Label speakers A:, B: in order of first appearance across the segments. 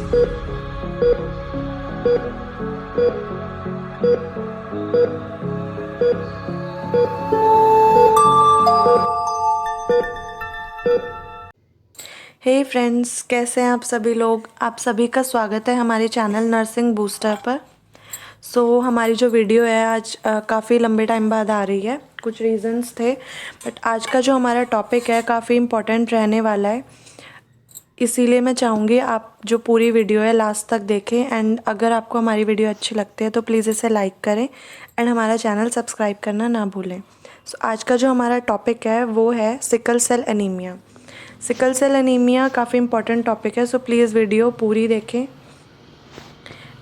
A: हे friends, कैसे हैं आप सभी लोग। आप सभी का स्वागत है हमारे चैनल नर्सिंग बूस्टर पर। हमारी जो वीडियो है आज काफ़ी लंबे टाइम बाद आ रही है। कुछ रीज़न्स थे, बट आज का जो हमारा टॉपिक है काफ़ी इम्पोर्टेंट रहने वाला है। इसीलिए मैं चाहूँगी आप जो पूरी वीडियो है लास्ट तक देखें, एंड अगर आपको हमारी वीडियो अच्छी लगती है तो प्लीज़ इसे लाइक करें एंड हमारा चैनल सब्सक्राइब करना ना भूलें। आज का जो हमारा टॉपिक है वो है sickle cell anaemia. Sickle cell anaemia काफ़ी इंपॉर्टेंट टॉपिक है, सो प्लीज़ वीडियो पूरी देखें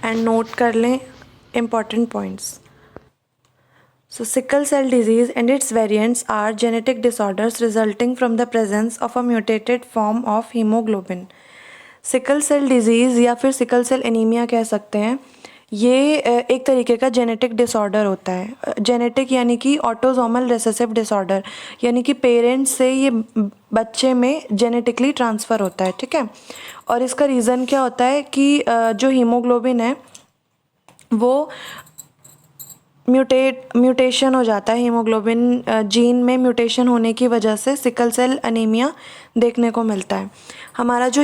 A: एंड नोट कर लें important points. Sickle cell disease and its variants are genetic disorders resulting from the presence of a mutated form of hemoglobin. Sickle cell disease या फिर sickle cell anaemia कह सकते हैं। ये एक तरीके का जेनेटिक डिसऑर्डर होता है। जेनेटिक यानी कि ऑटोसोमल रिसेसिव डिसऑर्डर, यानी कि पेरेंट्स से ये बच्चे में जेनेटिकली ट्रांसफ़र होता है। ठीक है, और इसका रीज़न क्या होता है कि जो हीमोग्लोबिन है वो म्यूटेशन हो जाता है। हीमोग्लोबिन जीन में म्यूटेशन होने की वजह से सिकल सेल अनीमिया देखने को मिलता है। हमारा जो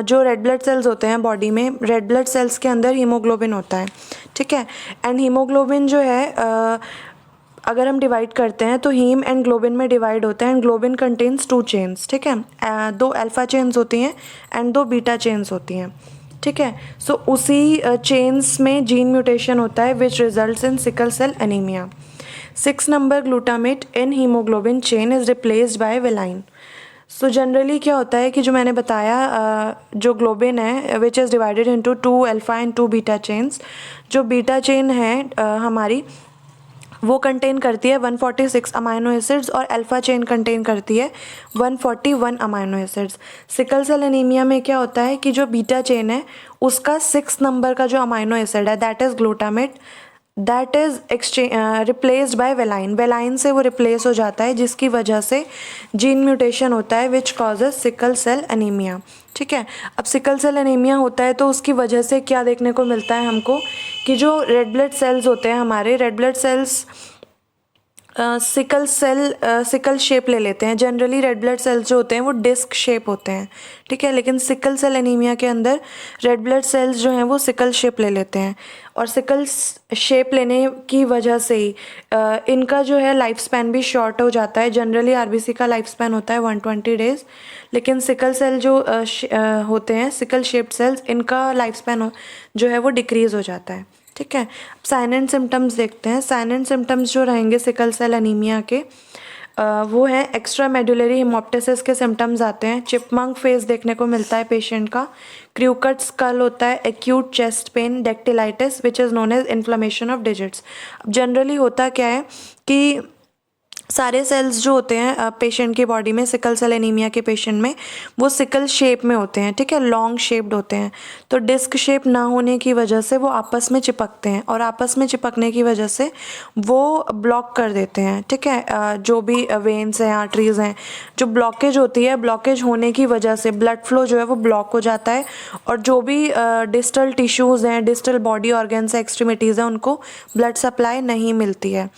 A: जो रेड ब्लड सेल्स होते हैं बॉडी में, रेड ब्लड सेल्स के अंदर हीमोग्लोबिन होता है। ठीक है, एंड हीमोग्लोबिन जो है अगर हम डिवाइड करते हैं तो हीम एंड ग्लोबिन में डिवाइड होता है। And globin contains 2 chains. ठीक है, 2 अल्फा चेन्स होती हैं एंड 2 बीटा चेन्स होती हैं। ठीक है, उसी चेन्स में जीन म्यूटेशन होता है which results in sickle cell anaemia. 6 नंबर glutamate in haemoglobin chain is replaced by valine. Generally क्या होता है कि जो मैंने बताया, जो ग्लोबिन है which is divided into 2 alpha and 2 beta chains. जो बीटा चेन है हमारी वो कंटेन करती है 146 अमाइनो एसिड्स और अल्फा चेन कंटेन करती है 141 amino acids. Sickle cell anaemia में क्या होता है कि जो बीटा चेन है उसका 6 नंबर का जो अमाइनो एसिड है that is glutamate, that is replaced by valine. Valine से वो रिप्लेस हो जाता है जिसकी वजह से जीन म्यूटेशन होता है which causes sickle cell anaemia. ठीक है, अब सिकल सेल एनीमिया होता है तो उसकी वजह से क्या देखने को मिलता है हमको कि जो रेड ब्लड सेल्स होते हैं हमारे, red blood cells sickle shape ले लेते हैं। जनरली रेड ब्लड सेल्स जो होते हैं वो डिस्क शेप होते हैं। ठीक है, लेकिन सिकल सेल एनीमिया के अंदर रेड ब्लड सेल्स जो हैं वो सिकल शेप ले लेते हैं, और सिकल शेप लेने की वजह से ही इनका जो है लाइफ स्पैन भी शॉर्ट हो जाता है। जनरली आरबीसी का लाइफ स्पैन होता है 120 डेज़, लेकिन सिकल सेल जो होते हैं सिकल शेप्ड सेल्स, इनका लाइफ स्पैन जो है वो डिक्रीज़ हो जाता है। ठीक है, साइन एंड सिम्टम्स देखते हैं। साइन एंड सिम्टम्स जो रहेंगे सिकल सेल एनीमिया के वो है एक्स्ट्रा मेडुलरी हेमोप्टिसिस के सिम्टम्स आते हैं। चिपमंक फेस देखने को मिलता है पेशेंट का। क्रूकट स्कल होता है, acute chest pain, dactylitis which is known as inflammation of digits. अब जनरली होता क्या है कि सारे सेल्स जो होते हैं पेशेंट की बॉडी में, सिकल सेल एनीमिया के पेशेंट में, वो सिकल शेप में होते हैं। ठीक है, लॉन्ग शेप्ड होते हैं। तो डिस्क शेप ना होने की वजह से वो आपस में चिपकते हैं, और आपस में चिपकने की वजह से वो ब्लॉक कर देते हैं। ठीक है, जो भी वेन्स हैं, आर्टरीज हैं, जो ब्लॉकेज होती है, ब्लॉकेज होने की वजह से ब्लड फ्लो जो है वो ब्लॉक हो जाता है, और जो भी डिस्टल टिश्यूज़ हैं, डिस्टल बॉडी ऑर्गन्स, एक्सट्रीमिटीज़ हैं, उनको ब्लड सप्लाई नहीं मिलती है।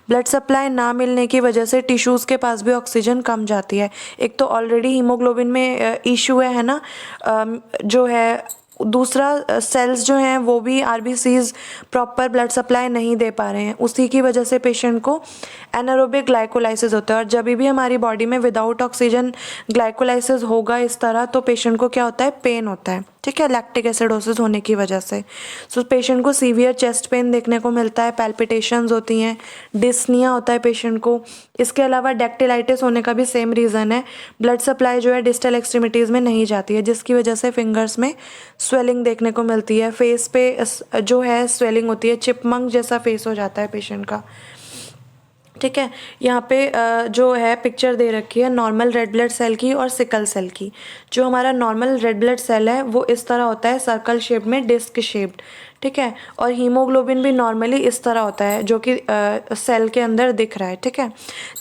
A: ब्लड सप्लाई ना मिलने की वजह से टिश्यूज़ के पास भी ऑक्सीजन कम जाती है। एक तो ऑलरेडी हीमोग्लोबिन में इशू है ना, जो है दूसरा सेल्स जो हैं वो भी आरबीसीज प्रॉपर ब्लड सप्लाई नहीं दे पा रहे हैं, उसी की वजह से पेशेंट को एनारोबिक ग्लाइकोलाइसिस होता है। और जब भी हमारी बॉडी में विदाउट ऑक्सीजन ग्लाइकोलाइसिस होगा इस तरह, तो पेशेंट को क्या होता है, पेन होता है। ठीक है, लैक्टिक एसिडोसिस होने की वजह से। पेशेंट को सीवियर चेस्ट पेन देखने को मिलता है, पैल्पिटेशंस होती हैं, डिस्निया होता है पेशेंट को। इसके अलावा डेक्टिलाइटिस होने का भी सेम रीज़न है, ब्लड सप्लाई जो है डिस्टल एक्सट्रीमिटीज़ में नहीं जाती है, जिसकी वजह से फिंगर्स में स्वेलिंग देखने को मिलती है, फेस पे जो है स्वेलिंग होती है, चिपमंक जैसा फेस हो जाता है पेशेंट का। ठीक है, यहाँ पे जो है पिक्चर दे रखी है नॉर्मल रेड ब्लड सेल की और सिकल सेल की। जो हमारा नॉर्मल रेड ब्लड सेल है वो इस तरह होता है, सर्कल शेप में, डिस्क शेप्ड। ठीक है, और हीमोग्लोबिन भी नॉर्मली इस तरह होता है जो कि सेल के अंदर दिख रहा है। ठीक है,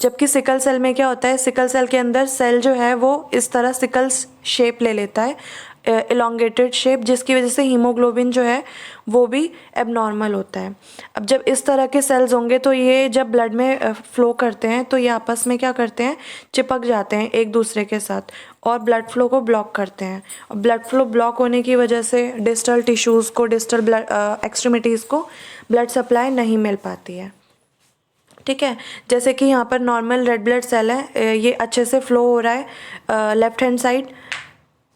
A: जबकि सिकल सेल में क्या होता है, सिकल सेल के अंदर सेल जो है वो इस तरह सिकल शेप ले लेता है, इलोंगेटेड शेप, जिसकी वजह से हीमोग्लोबिन जो है वो भी एबनॉर्मल होता है। अब जब इस तरह के सेल्स होंगे तो ये जब ब्लड में फ्लो करते हैं तो ये आपस में क्या करते हैं, चिपक जाते हैं एक दूसरे के साथ और ब्लड फ्लो को ब्लॉक करते हैं। और ब्लड फ्लो ब्लॉक होने की वजह से डिस्टल टिश्यूज़ को, डिस्टल ब्लड एक्सट्रीमिटीज़ को ब्लड सप्लाई नहीं मिल पाती है। ठीक है, जैसे कि यहाँ पर नॉर्मल रेड ब्लड सेल है, ये अच्छे से फ्लो हो रहा है लेफ्ट हैंड साइड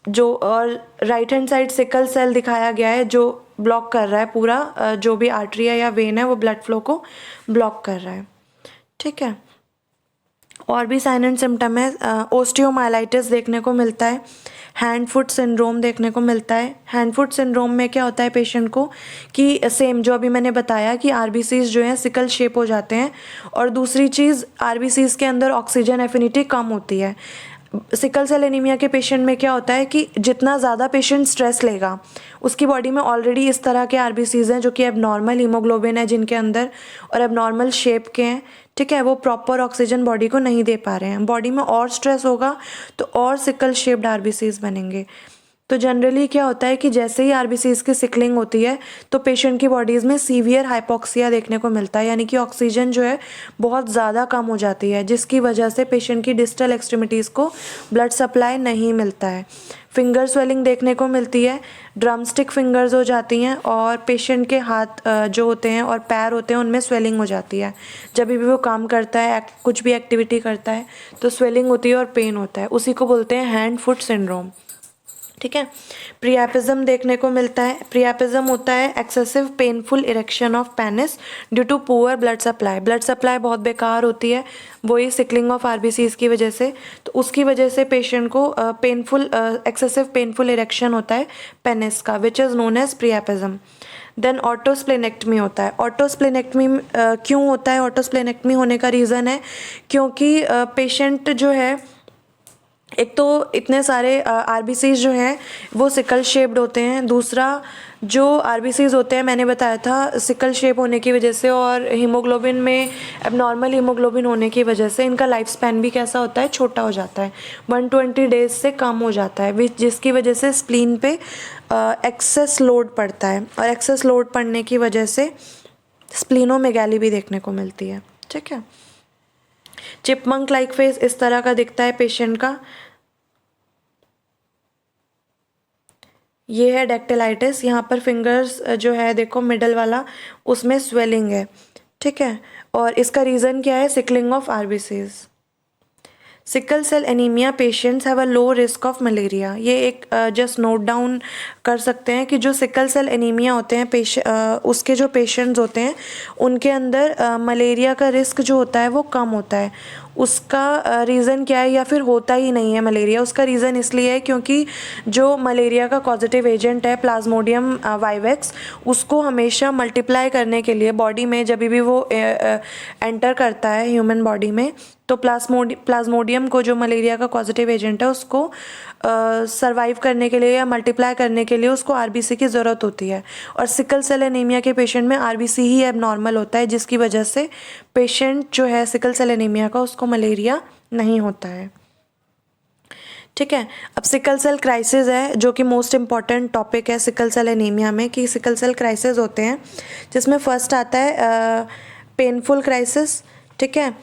A: जो, और right hand side sickle cell दिखाया गया है जो ब्लॉक कर रहा है पूरा जो भी आर्टरी है या वेन है वो ब्लड फ्लो को ब्लॉक कर रहा है। ठीक है, और भी साइन एंड सिम्टम है, ओस्टियोमाइलाइटिस देखने को मिलता है, हैंड फुट सिंड्रोम देखने को मिलता है। हैंड फुट सिंड्रोम में क्या होता है पेशेंट को कि सेम जो अभी मैंने बताया कि आरबीसीज जो हैं सिकल शेप हो जाते हैं, और दूसरी चीज़ आरबीसीज के अंदर ऑक्सीजन एफिनिटी कम होती है। सिकल सेल एनीमिया के पेशेंट में क्या होता है कि जितना ज़्यादा पेशेंट स्ट्रेस लेगा, उसकी बॉडी में ऑलरेडी इस तरह के आरबीसीज हैं जो कि एबनॉर्मल हीमोग्लोबिन है जिनके अंदर और एबनॉर्मल शेप के हैं। ठीक है, वो प्रॉपर ऑक्सीजन बॉडी को नहीं दे पा रहे हैं, बॉडी में और स्ट्रेस होगा तो और सिकल शेप्ड आरबीसीज बनेंगे। तो जनरली क्या होता है कि जैसे ही आरबीसीज की सिकलिंग होती है तो पेशेंट की बॉडीज़ में सीवियर हाइपोक्सिया देखने को मिलता है, यानी कि ऑक्सीजन जो है बहुत ज़्यादा कम हो जाती है, जिसकी वजह से पेशेंट की डिस्टल एक्सट्रीमिटीज़ को ब्लड सप्लाई नहीं मिलता है। फिंगर स्वेलिंग देखने को मिलती है, ड्रमस्टिक फिंगर्स हो जाती हैं, और पेशेंट के हाथ जो होते हैं और पैर होते हैं उनमें स्वेलिंग हो जाती है। जब भी वो काम करता है, कुछ भी एक्टिविटी करता है तो स्वेलिंग होती है और पेन होता है, उसी को बोलते हैं हैंड फुट सिंड्रोम। ठीक है, प्रियापिज्म देखने को मिलता है। प्रियापिज्म होता है excessive painful erection of penis due to poor blood supply. Blood supply बहुत बेकार होती है, वही सिकलिंग ऑफ आरबीसीज की वजह से, तो उसकी वजह से पेशेंट को एक्सेसिव पेनफुल इरेक्शन होता है पेनिस का, which is known as priapism. Then autosplenectomy होता है। ऑटोस्प्लेनेक्टमी क्यों होता है? ऑटोस्प्लेनेक्टमी होने का रीज़न है क्योंकि पेशेंट जो है, एक तो इतने सारे आरबीसीज जो हैं वो सिकल शेप्ड होते हैं, दूसरा जो आरबीसीज होते हैं मैंने बताया था सिकल शेप होने की वजह से और हीमोग्लोबिन में एबनॉर्मल हीमोग्लोबिन होने की वजह से इनका लाइफ स्पैन भी कैसा होता है, छोटा हो जाता है, 120 डेज से कम हो जाता है, जिसकी वजह से स्प्लीन पे एक्सेस लोड पड़ता है, और एक्सेस लोड पड़ने की वजह से स्प्लीनोमेगाली भी देखने को मिलती है। ठीक है, चिपमंक लाइक फेस इस तरह का दिखता है पेशेंट का। ये है डेक्टिलाइटिस, यहाँ पर फिंगर्स जो है देखो मिडल वाला उसमें स्वेलिंग है। ठीक है, और इसका रीज़न क्या है? Sickling of RBCs. Sickle cell anaemia patients have a low risk of malaria. ये एक जस्ट नोट डाउन कर सकते हैं कि जो सिकल सेल एनीमिया होते हैं उसके जो पेशेंट्स होते हैं उनके अंदर मलेरिया का रिस्क जो होता है वो कम होता है। उसका रीज़न क्या है, या फिर होता ही नहीं है मलेरिया? उसका रीज़न इसलिए है क्योंकि जो मलेरिया का कॉजेटिव एजेंट है प्लाज्मोडियम वाइवेक्स, उसको हमेशा मल्टीप्लाई करने के लिए बॉडी में जब भी वो एंटर करता है ह्यूमन बॉडी में, तो प्लाज्मोडियम को, जो मलेरिया का पॉजिटिव एजेंट है, उसको सरवाइव करने के लिए या मल्टीप्लाई करने के लिए उसको आरबीसी की ज़रूरत होती है। और सिकल सेल एनीमिया के पेशेंट में आरबीसी ही एबनॉर्मल होता है, जिसकी वजह से पेशेंट जो है सिकल सेल एनीमिया का, उसको मलेरिया नहीं होता है। ठीक है, अब सिकल सेल क्राइसिस है जो कि मोस्ट इम्पॉर्टेंट टॉपिक है सिकल सेल एनीमिया में, कि सिकल सेल क्राइसिस होते हैं, जिसमें फर्स्ट आता है पेनफुल क्राइसिस। ठीक है,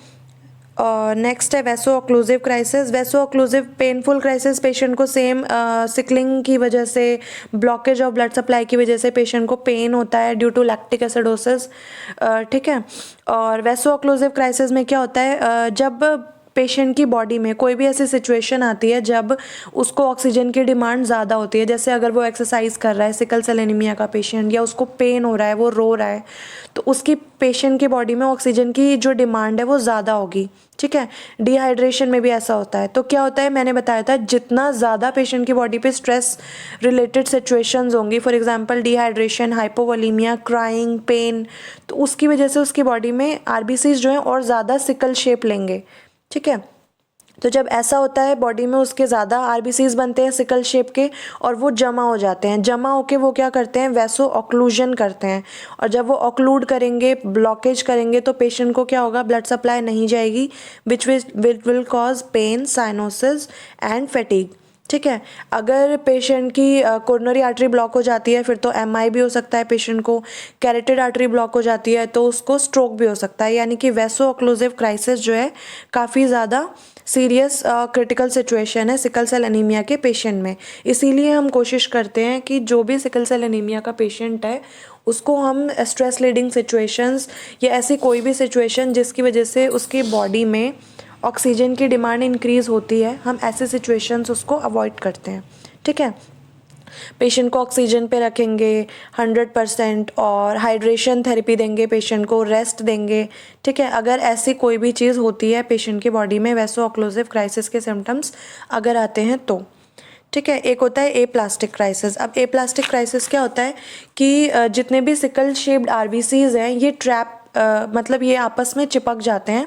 A: और नेक्स्ट है vaso occlusive crisis. Vaso occlusive painful crisis patient को सेम सिकलिंग की वजह से, ब्लॉकेज ऑफ ब्लड सप्लाई की वजह से पेशेंट को पेन होता है ड्यू टू लैक्टिक एसिडोसिस। ठीक है, और वैसो ऑक्लूसिव क्राइसिस में क्या होता है, जब पेशेंट की बॉडी में कोई भी ऐसी सिचुएशन आती है जब उसको ऑक्सीजन की डिमांड ज़्यादा होती है, जैसे अगर वो एक्सरसाइज कर रहा है सिकल सेल एनीमिया का पेशेंट, या उसको पेन हो रहा है, वो रो रहा है, तो उसकी पेशेंट की बॉडी में ऑक्सीजन की जो डिमांड है वो ज़्यादा होगी। ठीक है, डिहाइड्रेशन में भी ऐसा होता है। तो क्या होता है, मैंने बताया था, जितना ज़्यादा पेशेंट की बॉडी पे स्ट्रेस रिलेटेड सिचुएशंस होंगी, for example dehydration, hypovolaemia, crying, pain, तो उसकी वजह से उसकी बॉडी में आरबीसीज जो हैं और ज़्यादा सिकल शेप लेंगे। ठीक है, तो जब ऐसा होता है बॉडी में उसके ज़्यादा आरबीसीज बनते हैं सिकल शेप के, और वो जमा हो जाते हैं। जमा होके वो क्या करते हैं, वैसो ऑक्लूजन करते हैं, और जब वो ऑक्लूड करेंगे, ब्लॉकेज करेंगे, तो पेशेंट को क्या होगा, ब्लड सप्लाई नहीं जाएगी, which will cause pain, cyanosis and fatigue. ठीक है। अगर पेशेंट की कोरोनरी आर्टरी ब्लॉक हो जाती है फिर तो एमआई भी हो सकता है पेशेंट को। कैरोटिड आर्टरी ब्लॉक हो जाती है तो उसको स्ट्रोक भी हो सकता है। यानी कि वैसो ऑक्लूसिव क्राइसिस जो है काफ़ी ज़्यादा सीरियस क्रिटिकल सिचुएशन है सिकल सेल एनीमिया के पेशेंट में। इसीलिए हम कोशिश करते हैं कि जो भी सिकल सेल एनीमिया का पेशेंट है उसको हम स्ट्रेस लीडिंग सिचुएशंस या ऐसी कोई भी सिचुएशन जिसकी वजह से उसकी बॉडी में ऑक्सीजन की डिमांड इंक्रीज़ होती है, हम ऐसे सिचुएशंस उसको अवॉइड करते हैं। ठीक है। पेशेंट को ऑक्सीजन पे रखेंगे 100% और हाइड्रेशन थेरेपी देंगे, पेशेंट को रेस्ट देंगे। ठीक है। अगर ऐसी कोई भी चीज़ होती है पेशेंट की बॉडी में वैसो ऑक्लूसिव क्राइसिस के सिम्टम्स अगर आते हैं तो। ठीक है। एक होता है ए प्लास्टिक क्राइसिस। अब ए प्लास्टिक क्राइसिस क्या होता है कि जितने भी सिकल शेप्ड आरबीसीज हैं ये ट्रैप मतलब ये आपस में चिपक जाते हैं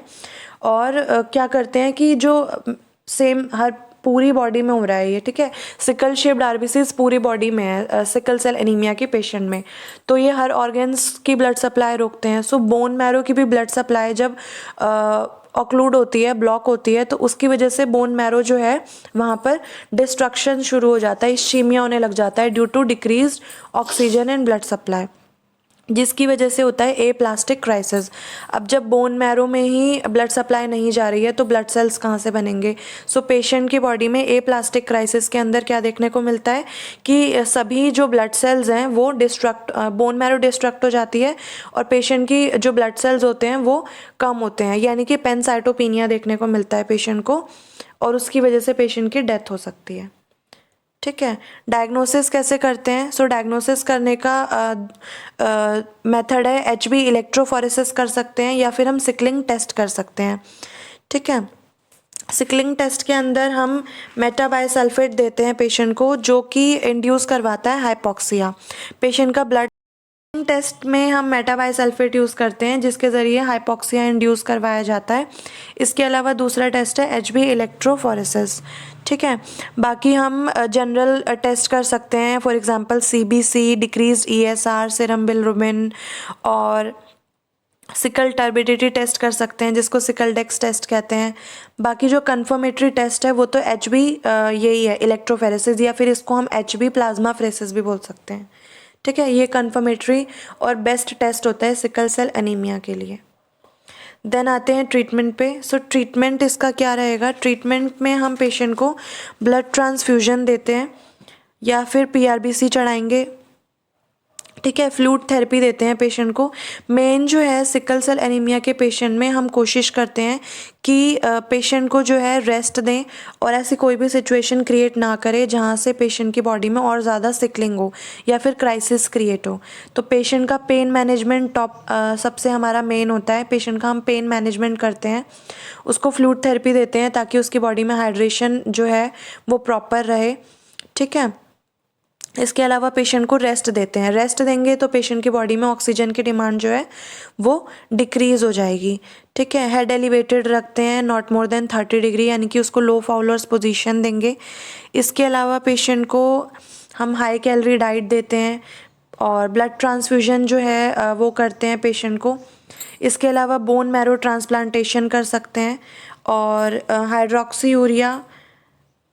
A: और क्या करते हैं कि जो सेम हर पूरी बॉडी में हो रहा है ये। ठीक है। सिकल शेप्ड आरबीसीज पूरी बॉडी में है सिकल सेल एनीमिया के पेशेंट में, तो ये हर ऑर्गन्स की ब्लड सप्लाई रोकते हैं। सो बोन मैरो की भी ब्लड सप्लाई जब ऑक्लूड होती है, ब्लॉक होती है, तो उसकी वजह से बोन मैरो जो है वहाँ पर डिस्ट्रक्शन शुरू हो जाता है, इश्चीमिया होने लग जाता है due to decreased oxygen and blood supply, जिसकी वजह से होता है ए प्लास्टिक क्राइसिस। अब जब बोन मैरो में ही ब्लड सप्लाई नहीं जा रही है तो ब्लड सेल्स कहाँ से बनेंगे। सो पेशेंट की बॉडी में ए प्लास्टिक क्राइसिस के अंदर क्या देखने को मिलता है कि सभी जो ब्लड सेल्स हैं वो बोन मैरो डिस्ट्रक्ट हो जाती है और पेशेंट की जो ब्लड सेल्स होते हैं वो कम होते हैं, यानी कि पेनसाइटोपिनिया देखने को मिलता है पेशेंट को और उसकी वजह से पेशेंट की डेथ हो सकती है। ठीक है। डायग्नोसिस कैसे करते हैं। सो डायग्नोसिस करने का मेथड है HB इलेक्ट्रोफोरेसिस कर सकते हैं या फिर हम सिकलिंग टेस्ट कर सकते हैं। ठीक है। सिकलिंग टेस्ट के अंदर हम मेटाबाइसल्फेट देते हैं पेशेंट को जो कि इंड्यूस करवाता है हाइपोक्सिया। पेशेंट का ब्लड टेस्ट में हम मेटाबाइसल्फेट यूज़ करते हैं जिसके ज़रिए हाइपोक्सिया इंड्यूस करवाया जाता है। इसके अलावा दूसरा टेस्ट है HB इलेक्ट्रोफोरेसिस। ठीक है। बाकी हम जनरल टेस्ट कर सकते हैं, for example CBC, decreased ESR, serum bilirubin और सिकल टर्बिडिटी टेस्ट कर सकते हैं जिसको सिकल डेक्स टेस्ट कहते हैं। बाकी जो कन्फर्मेटरी टेस्ट है वो तो HB यही है इलेक्ट्रोफोरेसिस, या फिर इसको हम HB प्लाज्मा फ्रेसिस भी बोल सकते हैं। ठीक है। ये कन्फर्मेटरी और बेस्ट टेस्ट होता है सिकल सेल एनीमिया के लिए। देन आते हैं ट्रीटमेंट पे। सो ट्रीटमेंट इसका क्या रहेगा। ट्रीटमेंट में हम पेशेंट को ब्लड ट्रांसफ्यूजन देते हैं या फिर PRBC चढ़ाएंगे। ठीक है। फ्लूइड थेरेपी देते हैं पेशेंट को। मेन जो है सिकल सेल एनीमिया के पेशेंट में हम कोशिश करते हैं कि पेशेंट को जो है रेस्ट दें और ऐसी कोई भी सिचुएशन क्रिएट ना करें जहाँ से पेशेंट की बॉडी में और ज़्यादा सिकलिंग हो या फिर क्राइसिस क्रिएट हो। तो पेशेंट का पेन मैनेजमेंट सबसे हमारा मेन होता है। पेशेंट का हम पेन मैनेजमेंट करते हैं, उसको फ्लूइड थेरेपी देते हैं ताकि उसकी बॉडी में हाइड्रेशन जो है वो प्रॉपर रहे। ठीक है। इसके अलावा पेशेंट को रेस्ट देते हैं। रेस्ट देंगे तो पेशेंट की बॉडी में ऑक्सीजन की डिमांड जो है वो डिक्रीज़ हो जाएगी। ठीक है। हेड एलिवेटेड रखते हैं नॉट मोर देन 30 डिग्री, यानी कि उसको लो फाउलर्स पोजीशन देंगे। इसके अलावा पेशेंट को हम हाई कैलोरी डाइट देते हैं और ब्लड ट्रांसफ्यूजन जो है वो करते हैं पेशेंट को। इसके अलावा बोन मैरो ट्रांसप्लांटेशन कर सकते हैं और हाइड्रोक्सी यूरिया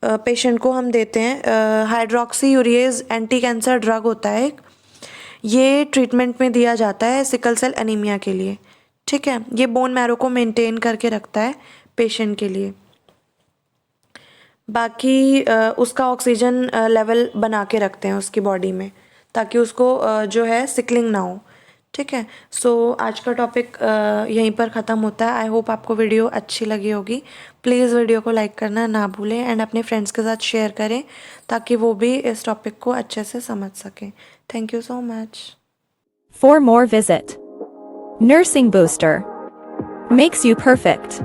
A: पेशेंट को हम देते हैं। Hydroxy urease anti cancer drug होता है एक, ये ट्रीटमेंट में दिया जाता है सिकल सेल एनीमिया के लिए। ठीक है। ये बोन मैरो को मेंटेन करके रखता है पेशेंट के लिए। बाकी उसका ऑक्सीजन लेवल बना के रखते हैं उसकी बॉडी में ताकि उसको जो है सिकलिंग ना हो। ठीक है। सो आज का टॉपिक यहीं पर ख़त्म होता है। आई होप आपको वीडियो अच्छी लगी होगी। प्लीज़ वीडियो को लाइक करना ना भूलें एंड अपने फ्रेंड्स के साथ शेयर करें ताकि वो भी इस टॉपिक को अच्छे से समझ सकें। Thank you so much.
B: For more visit Nursing Booster makes you perfect.